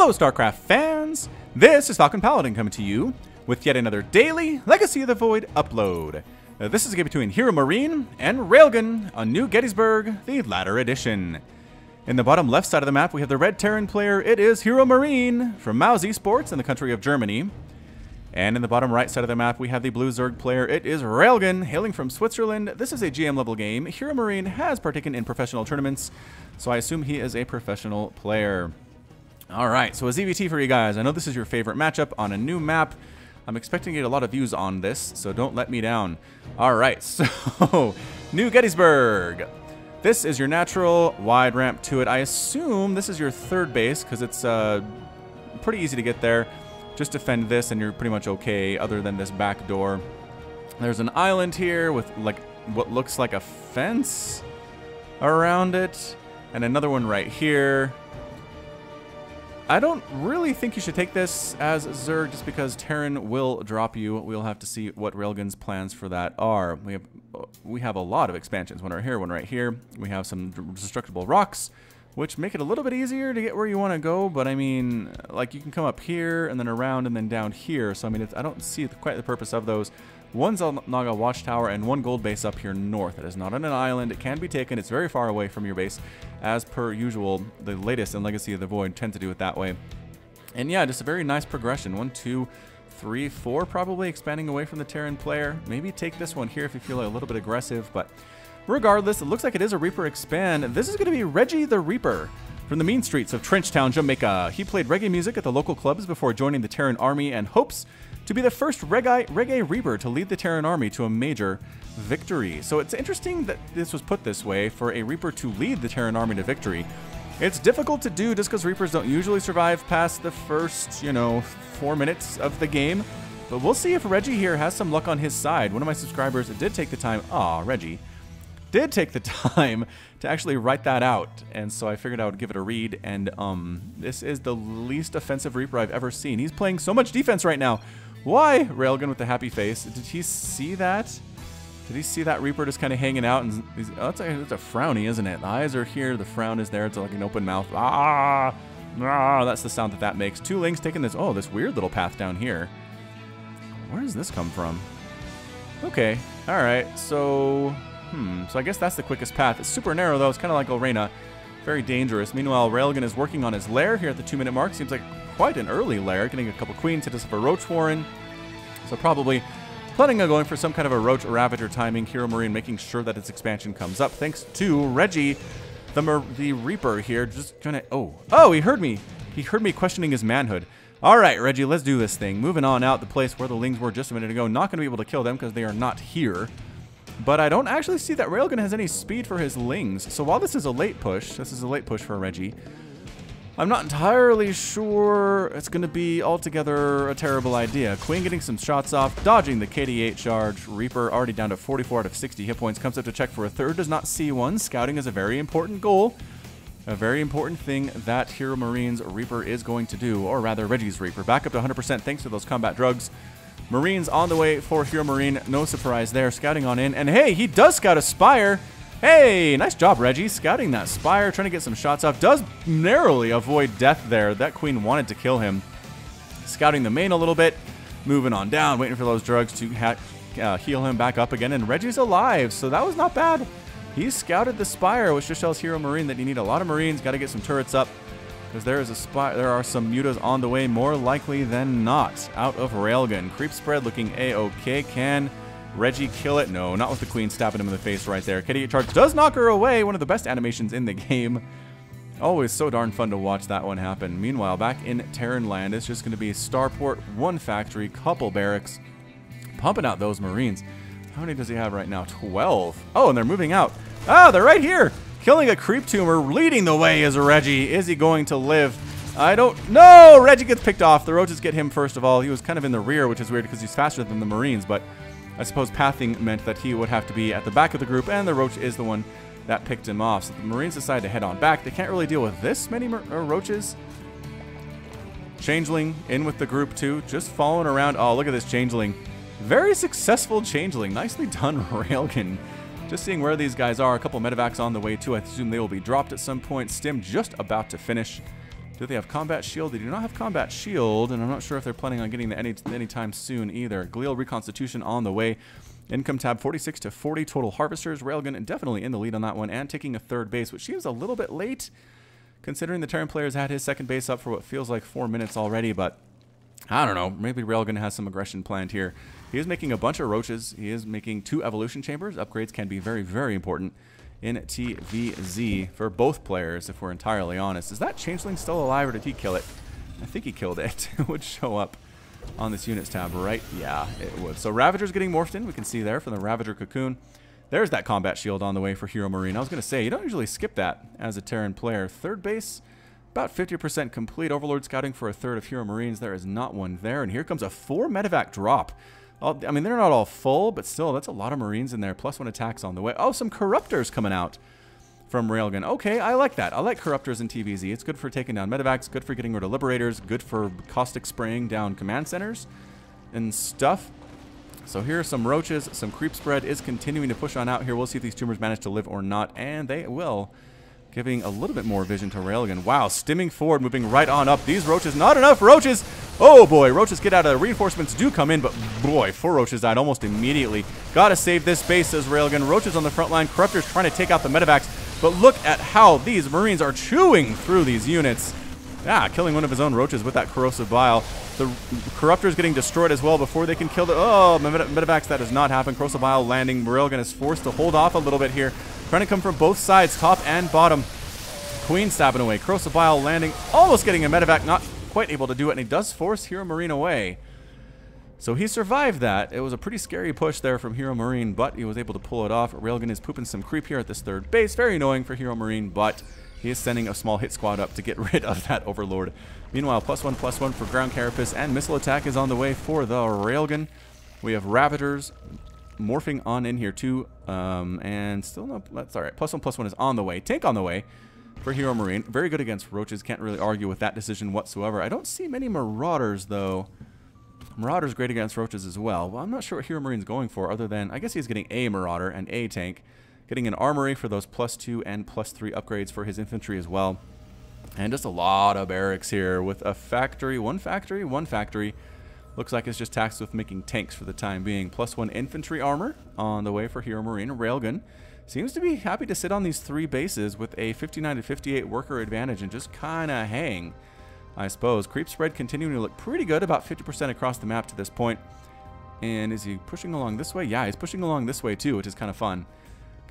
Hello, StarCraft fans! This is Falcon Paladin coming to you with yet another daily Legacy of the Void upload. This is a game between HeroMarine and Railgun on New Gettysburg, the latter edition. In the bottom left side of the map, we have the red Terran player. It is HeroMarine from Maus Esports in the country of Germany. And in the bottom right side of the map, we have the blue Zerg player. It is Railgun, hailing from Switzerland. This is a GM level game. HeroMarine has partaken in professional tournaments, so I assume he is a professional player. Alright, so a ZVT for you guys. I know this is your favorite matchup on a new map. I'm expecting to get a lot of views on this, so don't let me down. Alright, so New Gettysburg. This is your natural wide ramp to it. I assume this is your third base because it's pretty easy to get there. Just defend this and you're pretty much okay other than this back door. There's an island here with like what looks like a fence around it and another one right here. I don't really think you should take this as Zerg just because Terran will drop you. We'll have to see what Railgun's plans for that are. We have a lot of expansions. One right here, one right here. We have some destructible rocks, which make it a little bit easier to get where you want to go. But I mean, like you can come up here and then around and then down here. So I mean, I don't see quite the purpose of those. One Naga Watchtower and one gold base up here north. It is not on an island. It can be taken. It's very far away from your base. As per usual, the latest in Legacy of the Void tend to do it that way. And yeah, just a very nice progression. 1, 2, 3, 4 probably expanding away from the Terran player. Maybe take this one here if you feel a little bit aggressive. But regardless, it looks like it is a Reaper expand. This is going to be Reggie the Reaper from the mean streets of Trenchtown, Jamaica. He played reggae music at the local clubs before joining the Terran army and hopes to be the first reggae Reaper to lead the Terran army to a major victory. So it's interesting that this was put this way, for a Reaper to lead the Terran army to victory. It's difficult to do just because Reapers don't usually survive past the first, 4 minutes of the game. But we'll see if Reggie here has some luck on his side. One of my subscribers did take the time, Reggie, did take the time to actually write that out. And so I figured I would give it a read. And this is the least offensive Reaper I've ever seen. He's playing so much defense right now. Why? Railgun with the happy face. Did he see that? Did he see that Reaper just kind of hanging out? And it's a frowny, isn't it? The eyes are here. The frown is there. It's like an open mouth. That's the sound that makes. 2 Lings taking this. Oh, this weird little path down here. Where does this come from? Okay. All right. So, So I guess that's the quickest path. It's super narrow, though. It's kind of like Lorena. Very dangerous. Meanwhile, Railgun is working on his lair here at the 2-minute mark. Seems like quite an early lair. Getting a couple queens, hit us up a Roach Warren. So probably planning on going for some kind of a Roach Ravager timing. HeroMarine making sure that its expansion comes up. Thanks to Reggie, the Reaper here. Just trying to... Oh, he heard me. He heard me questioning his manhood. All right, Reggie, let's do this thing. Moving on out the place where the Lings were just a minute ago. Not going to be able to kill them because they are not here. But I don't actually see that Railgun has any speed for his Lings. So while this is a late push, for Reggie, I'm not entirely sure it's going to be altogether a terrible idea. Queen getting some shots off, dodging the KD8 charge. Reaper already down to 44 out of 60 hit points. Comes up to check for a third, does not see one. Scouting is a very important goal. A very important thing that HeroMarine's Reaper is going to do, or rather Reggie's Reaper. Back up to 100% thanks to those combat drugs. Marines on the way for HeroMarine. No surprise there. Scouting on in. And hey, he does scout a Spire. Hey, nice job, Reggie. Scouting that Spire, trying to get some shots off. Does narrowly avoid death there. That Queen wanted to kill him. Scouting the main a little bit. Moving on down. Waiting for those drugs to heal him back up again. And Reggie's alive, so that was not bad. He scouted the Spire, which just tells HeroMarine that you need a lot of Marines. Got to get some turrets up. Because there are some mutas on the way, more likely than not, out of Railgun. Creep spread looking A-okay. Can Reggie kill it? No, not with the Queen stabbing him in the face right there. KD8 charge does knock her away. One of the best animations in the game. Always so darn fun to watch that one happen. Meanwhile, back in Terran land, it's just going to be Starport, 1 factory, couple barracks. Pumping out those Marines. How many does he have right now? 12. Oh, and they're moving out. Oh, they're right here. Killing a creep tumor, leading the way is Reggie. Is he going to live? I don't know. Reggie gets picked off. The roaches get him first of all. He was kind of in the rear, which is weird because he's faster than the Marines, but I suppose pathing meant that he would have to be at the back of the group, and the roach is the one that picked him off. So the Marines decide to head on back. They can't really deal with this many roaches. Changeling in with the group too, just following around. Oh, look at this Changeling. Very successful Changeling. Nicely done, Railgun. Just seeing where these guys are. A couple medevacs on the way too. I assume they will be dropped at some point. Stim just about to finish. Do they have combat shield? They do not have combat shield, and I'm not sure if they're planning on getting that anytime soon either. Glial reconstitution on the way. Income tab 46 to 40 total harvesters. Railgun definitely in the lead on that one and taking a third base, which seems a little bit late considering the Terran player's had his second base up for what feels like 4 minutes already, but I don't know. Maybe Railgun has some aggression planned here. He is making a bunch of roaches. He is making 2 evolution chambers. Upgrades can be very, very important in TVZ for both players, if we're entirely honest. Is that changeling still alive, or did he kill it? I think he killed it. It would show up on this units tab, right? Yeah, it would. So Ravager's getting morphed in. We can see there from the Ravager cocoon. There's that combat shield on the way for HeroMarine. I was going to say, you don't usually skip that as a Terran player. Third base, about 50% complete. Overlord scouting for a third of HeroMarines. There is not one there. And here comes a 4 medevac drop. I mean, they're not all full, but still, that's a lot of Marines in there. +1 attacks on the way. Oh, some Corruptors coming out from Railgun. Okay, I like that. I like Corruptors in TVZ. It's good for taking down medevacs, good for getting rid of Liberators, good for caustic spraying down command centers and stuff. So here are some roaches. Some creep spread is continuing to push on out here. We'll see if these tumors manage to live or not, and they will. Giving a little bit more vision to Railgun. Wow, stimming forward, moving right on up. These roaches, not enough roaches. Oh boy, roaches get out of the reinforcements do come in, but boy, 4 roaches died almost immediately. Gotta save this base, says Railgun. Roaches on the front line. Corruptors trying to take out the medevacs, but look at how these Marines are chewing through these units. Ah, killing one of his own roaches with that corrosive bile. The Corruptors getting destroyed as well before they can kill the... Oh, medevacs, that does not happen. Corrosive bile landing. Railgun is forced to hold off a little bit here. Trying to come from both sides, top and bottom. Queen stabbing away. Corrosive bile landing, almost getting a medevac, not quite able to do it, and he does force HeroMarine away. So he survived that. It was a pretty scary push there from HeroMarine, but he was able to pull it off. Railgun is pooping some creep here at this third base. Very annoying for HeroMarine, but he is sending a small hit squad up to get rid of that Overlord. Meanwhile, +1/+1 for ground carapace, and missile attack is on the way for the Railgun. We have Ravagers morphing on in here too, and still no, that's all right. +1/+1 is on the way. Tank on the way for HeroMarine. Very good against roaches. Can't really argue with that decision whatsoever. I don't see many Marauders, though. Marauders great against roaches as well. Well, I'm not sure what HeroMarine's going for, other than I guess he's getting a Marauder and a tank. Getting an armory for those +2 and +3 upgrades for his infantry as well. And just a lot of barracks here with a factory, one factory. Looks like it's just tasked with making tanks for the time being. +1 infantry armor on the way for HeroMarine. Railgun seems to be happy to sit on these 3 bases with a 59 to 58 worker advantage and just kind of hang, I suppose. Creep spread continuing to look pretty good, about 50% across the map to this point. And is he pushing along this way? Yeah, he's pushing along this way too, which is kind of fun.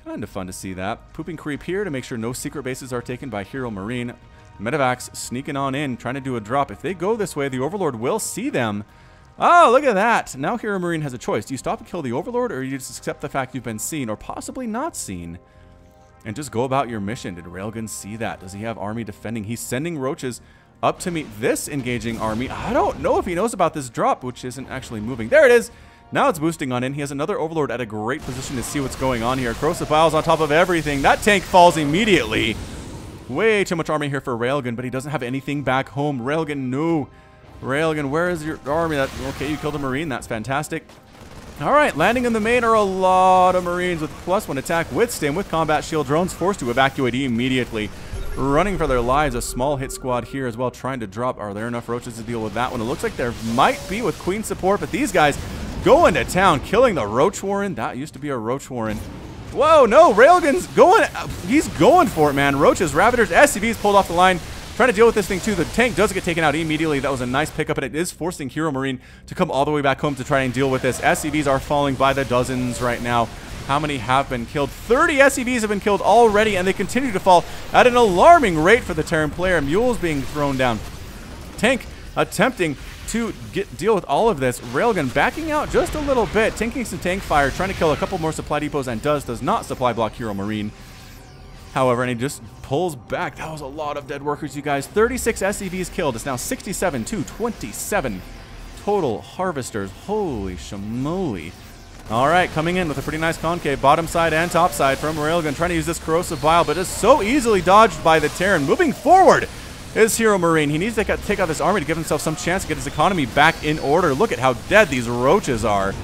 Kind of fun to see that. Pooping creep here to make sure no secret bases are taken by HeroMarine. Medevacs sneaking on in, trying to do a drop. If they go this way, the Overlord will see them. Oh, look at that. Now HeroMarine has a choice. Do you stop and kill the Overlord, or do you just accept the fact you've been seen, or possibly not seen, and just go about your mission? Did Railgun see that? Does he have army defending? He's sending roaches up to meet this engaging army. I don't know if he knows about this drop, which isn't actually moving. There it is. Now it's boosting on in. He has another Overlord at a great position to see what's going on here. Corrosive bile's on top of everything. That tank falls immediately. Way too much army here for Railgun, but he doesn't have anything back home. Railgun, no. Railgun, where is your army? Okay, you killed a Marine. That's fantastic. All right, landing in the main are a lot of Marines with +1 attack with stim, with combat shield. Drones forced to evacuate immediately. Running for their lives. A small hit squad here as well, trying to drop. Are there enough roaches to deal with that one? It looks like there might be with Queen support, but these guys going to town, killing the Roach Warren. That used to be a Roach Warren. Whoa, no, Railgun's going. He's going for it, man. Roaches, Ravagers, SCVs pulled off the line. Trying to deal with this thing too. The tank does get taken out immediately. That was a nice pickup, and it is forcing HeroMarine to come all the way back home to try and deal with this. SCVs are falling by the dozens right now. How many have been killed? 30 SCVs have been killed already, and they continue to fall at an alarming rate for the Terran player. Mules being thrown down. Tank attempting to deal with all of this. Railgun backing out just a little bit, tanking some tank fire, trying to kill a couple more supply depots, and does not supply block HeroMarine. However, and he just pulls back. That was a lot of dead workers, you guys. 36 SCVs killed. It's now 67 to 27 total harvesters. Holy shamoly. All right, coming in with a pretty nice concave, bottom side and top side from Railgun, trying to use this corrosive bile, but is so easily dodged by the Terran. Moving forward is HeroMarine. He needs to take out this army to give himself some chance to get his economy back in order. Look at how dead these roaches are.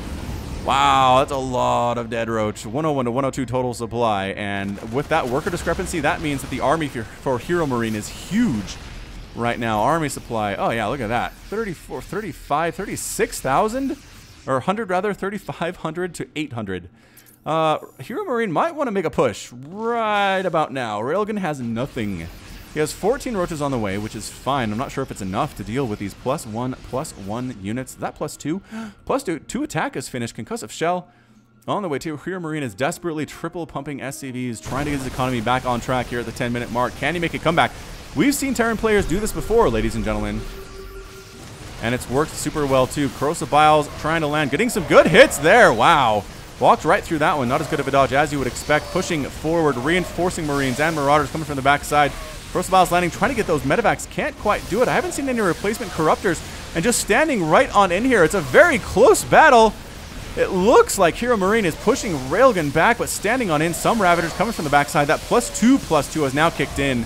Wow, that's a lot of dead roach. 101 to 102 total supply, and with that worker discrepancy, that means that the army for HeroMarine is huge. right now. Army supply. Oh, yeah, look at that. 34, 35, 36,000? Or 100, rather. 3,500 to 800. HeroMarine might want to make a push right about now. Railgun has nothing. He has 14 roaches on the way, which is fine. I'm not sure if it's enough to deal with these +1/+1 units. Is that +2? +2. 2 attack is finished. Concussive shell on the way too. HeroMarine is desperately triple pumping SCVs, trying to get his economy back on track here at the 10-minute mark. Can he make a comeback? We've seen Terran players do this before, ladies and gentlemen. And it's worked super well too. Corrosive Biles trying to land, getting some good hits there. Wow. Walked right through that one. Not as good of a dodge as you would expect. Pushing forward, reinforcing Marines and Marauders coming from the backside. Corrosive Biles landing, trying to get those medevacs. Can't quite do it. I haven't seen any replacement Corruptors. And just standing right on in here. It's a very close battle. It looks like HeroMarine is pushing Railgun back, but standing on in. Some Ravagers coming from the backside. That +2/+2 has now kicked in.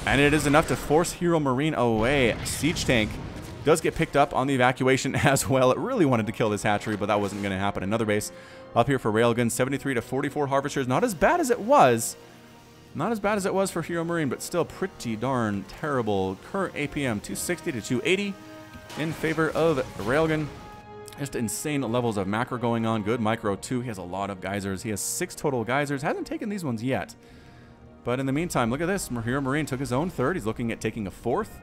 And it is enough to force HeroMarine away. Siege Tank does get picked up on the evacuation as well. It really wanted to kill this hatchery, but that wasn't going to happen. Another base up here for Railgun. 73 to 44 Harvesters. Not as bad as it was. Not as bad as it was for HeroMarine, but still pretty darn terrible. Current APM 260 to 280 in favor of Railgun. Just insane levels of macro going on. Good micro too. He has a lot of geysers. He has 6 total geysers. Hasn't taken these ones yet. But in the meantime, look at this. HeroMarine took his own 3rd. He's looking at taking a 4th.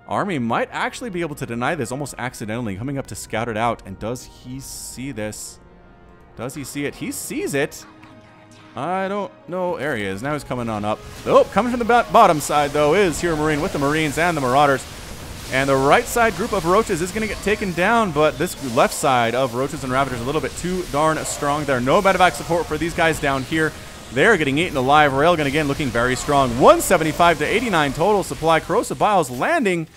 Army might actually be able to deny this almost accidentally. Coming up to scout it out. And does he see this? Does he see it? He sees it. I don't know. There he is. Now he's coming on up. Oh, coming from the bottom side, though, is HeroMarine with the Marines and the Marauders. And the right side group of Roaches is going to get taken down, but this left side of Roaches and Ravagers a little bit too darn strong there. No medevac support for these guys down here. They're getting eaten alive. Railgun again looking very strong. 175 to 89 total supply. Corrosive Biles landing.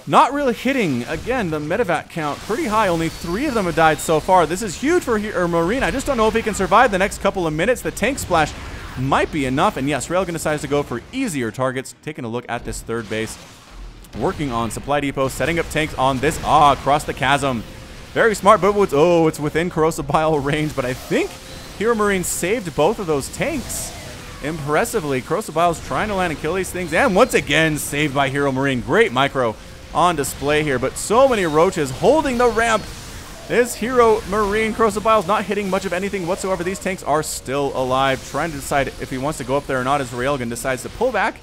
Not really hitting. Again, the medevac count pretty high. Only 3 of them have died so far. This is huge for Marine. I just don't know if he can survive the next couple of minutes. The tank splash might be enough. And yes, Railgun decides to go for easier targets. Taking a look at this 3rd base. Working on supply depot. Setting up tanks on this. Across the chasm. Very smart, but it's within Corrosive Bile range. But I think HeroMarine saved both of those tanks impressively. Corrosive Biles trying to land and kill these things. And once again, saved by HeroMarine. Great micro on display here, but so many Roaches holding the ramp. Is HeroMarine. Corrosive Biles not hitting much of anything whatsoever. These tanks are still alive. Trying to decide if he wants to go up there or not as Railgun decides to pull back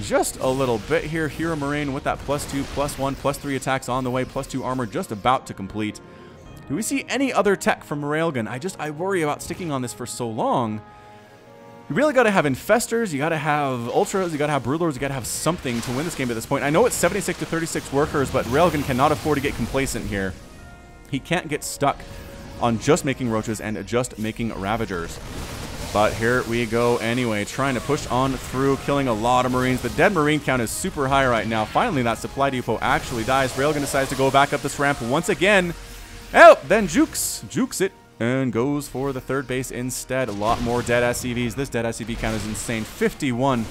just a little bit here. HeroMarine with that +2/+1, +3 attacks on the way, +2 armor just about to complete. Do we see any other tech from Railgun? I worry about sticking on this for so long. You really got to have Infestors, you got to have Ultras, you got to have Broodlords, you got to have something to win this game at this point. I know it's 76 to 36 workers, but Railgun cannot afford to get complacent here. He can't get stuck on just making Roaches and just making Ravagers. But here we go anyway, trying to push on through, killing a lot of Marines. The dead Marine count is super high right now. Finally, that supply depot actually dies. Railgun decides to go back up this ramp once again. Oh, then jukes it. And goes for the 3rd base instead. A lot more dead SCVs. This dead SCV count is insane. 51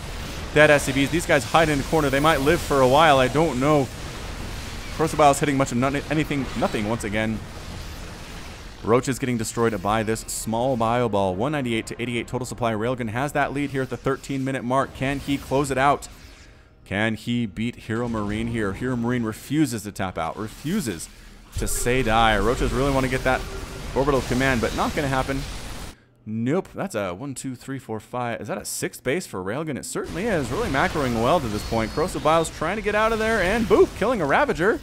dead SCVs. These guys hide in the corner. They might live for a while. I don't know. Corrosive Biles hitting much of nothing once again. Roaches getting destroyed by this small bio ball. 198 to 88 total supply. Railgun has that lead here at the 13-minute mark. Can he close it out? Can he beat HeroMarine here? HeroMarine refuses to tap out. Refuses to say die. Roaches really want to get that orbital command, but not going to happen. Nope. That's a 1, 2, 3, 4, 5. Is that a 6th base for Railgun? It certainly is. Really macroing well to this point. Corrosive Biles trying to get out of there, and boop, killing a Ravager.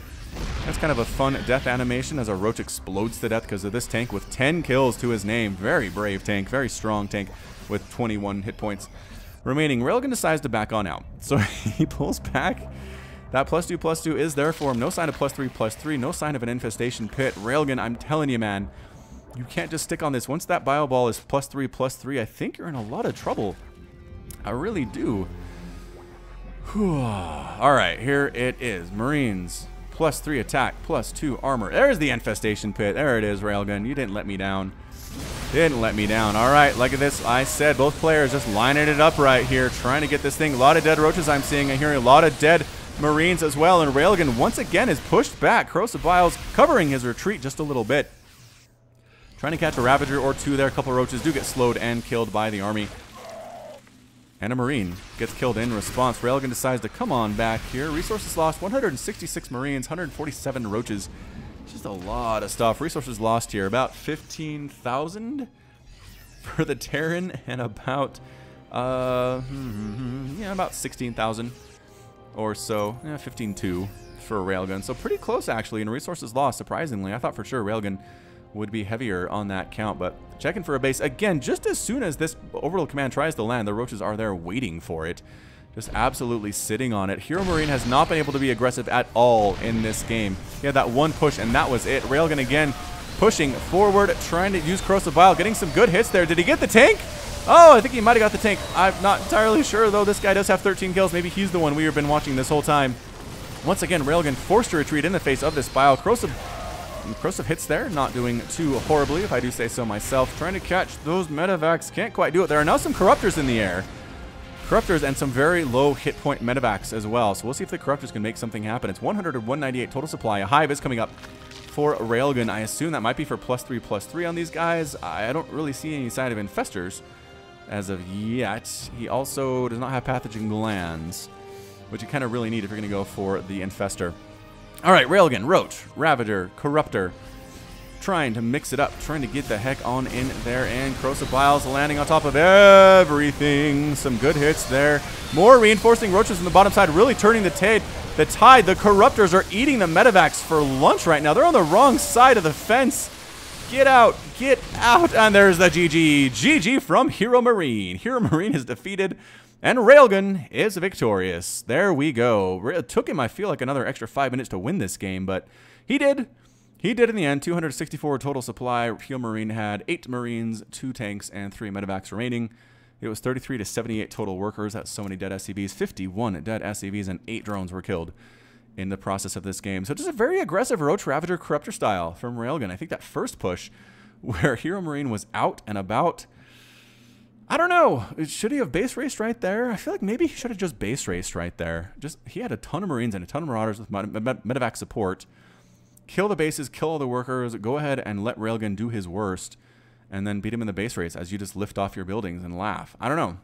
That's kind of a fun death animation as a Roach explodes to death because of this tank with 10 kills to his name. Very brave tank. Very strong tank with 21 hit points remaining. Railgun decides to back on out. So he pulls back. That +2/+2 is there for him. No sign of +3/+3. No sign of an infestation pit. Railgun, I'm telling you, man. You can't just stick on this. Once that bio ball is +3/+3, I think you're in a lot of trouble. I really do. Alright, here it is. Marines, +3 attack, +2 armor. There's the infestation pit. There it is, Railgun. You didn't let me down. Didn't let me down. Alright, look at this. I said both players just lining it up right here, trying to get this thing. A lot of dead Roaches I'm seeing. I'm hearing a lot of dead Marines as well. And Railgun once again is pushed back. Corrosive Biles covering his retreat just a little bit. Trying to catch a Ravager or 2 there. A couple of Roaches do get slowed and killed by the army. And a Marine gets killed in response. Railgun decides to come on back here. Resources lost, 166 Marines, 147 roaches. Just a lot of stuff. Resources lost here, about 15,000 for the Terran, and about, about 16,000 or so. Yeah, 15.2 for Railgun. So pretty close, actually, in resources lost, surprisingly. I thought for sure Railgun would be heavier on that count, but checking for a base. Again, just as soon as this Overlord Command tries to land, the roaches are there waiting for it. Just absolutely sitting on it. HeroMarine has not been able to be aggressive at all in this game. He had that one push, and that was it. Railgun again pushing forward, trying to use Corrosive Bile, getting some good hits there. Did he get the tank? Oh, I think he might have got the tank. I'm not entirely sure, though. This guy does have 13 kills. Maybe he's the one we have been watching this whole time. Once again, Railgun forced to retreat in the face of this Bile. Corrosive hits there, not doing too horribly, if I do say so myself. Trying to catch those medevacs, can't quite do it. There are now some Corruptors in the air. Corruptors and some very low hit point medevacs as well. So we'll see if the Corruptors can make something happen. It's 100 and 198 total supply. A hive is coming up for Railgun. I assume that might be for +3/+3 on these guys. I don't really see any sign of infestors as of yet. He also does not have pathogen glands, which you kind of really need if you're going to go for the infestor. All right, Railgun, Roach, Ravager, Corruptor, trying to mix it up, trying to get the heck on in there, and Corrosive Biles landing on top of everything. Some good hits there. More reinforcing roaches on the bottom side, really turning the tide. The Corruptors are eating the medevacs for lunch right now. They're on the wrong side of the fence. Get out, and there's the GG. GG from HeroMarine. HeroMarine is defeated, and Railgun is victorious. There we go. It took him, I feel like, another extra 5 minutes to win this game, but he did. He did in the end. 264 total supply. HeroMarine had 8 Marines, 2 tanks, and 3 medevacs remaining. It was 33 to 78 total workers. That's so many dead SCVs. 51 dead SCVs, and 8 drones were killed in the process of this game. So just a very aggressive Roach, Ravager, Corruptor style from Railgun. I think that first push where HeroMarine was out and about, I don't know. Should he have base raced right there? I feel like maybe he should have just base raced right there. He had a ton of Marines and a ton of Marauders with medevac support. Kill the bases, kill all the workers, go ahead and let Railgun do his worst, and then beat him in the base race as you just lift off your buildings and laugh. I don't know.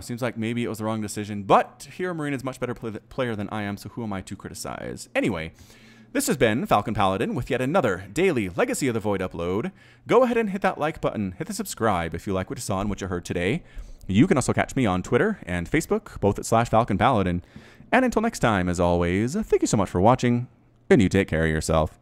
Seems like maybe it was the wrong decision, but HeroMarine is a much better player than I am, so who am I to criticize? Anyway, this has been Falcon Paladin with yet another daily Legacy of the Void upload. Go ahead and hit that like button, hit the subscribe if you like what you saw and what you heard today. You can also catch me on Twitter and Facebook, both at /Falcon Paladin. And until next time, as always, thank you so much for watching, and you take care of yourself.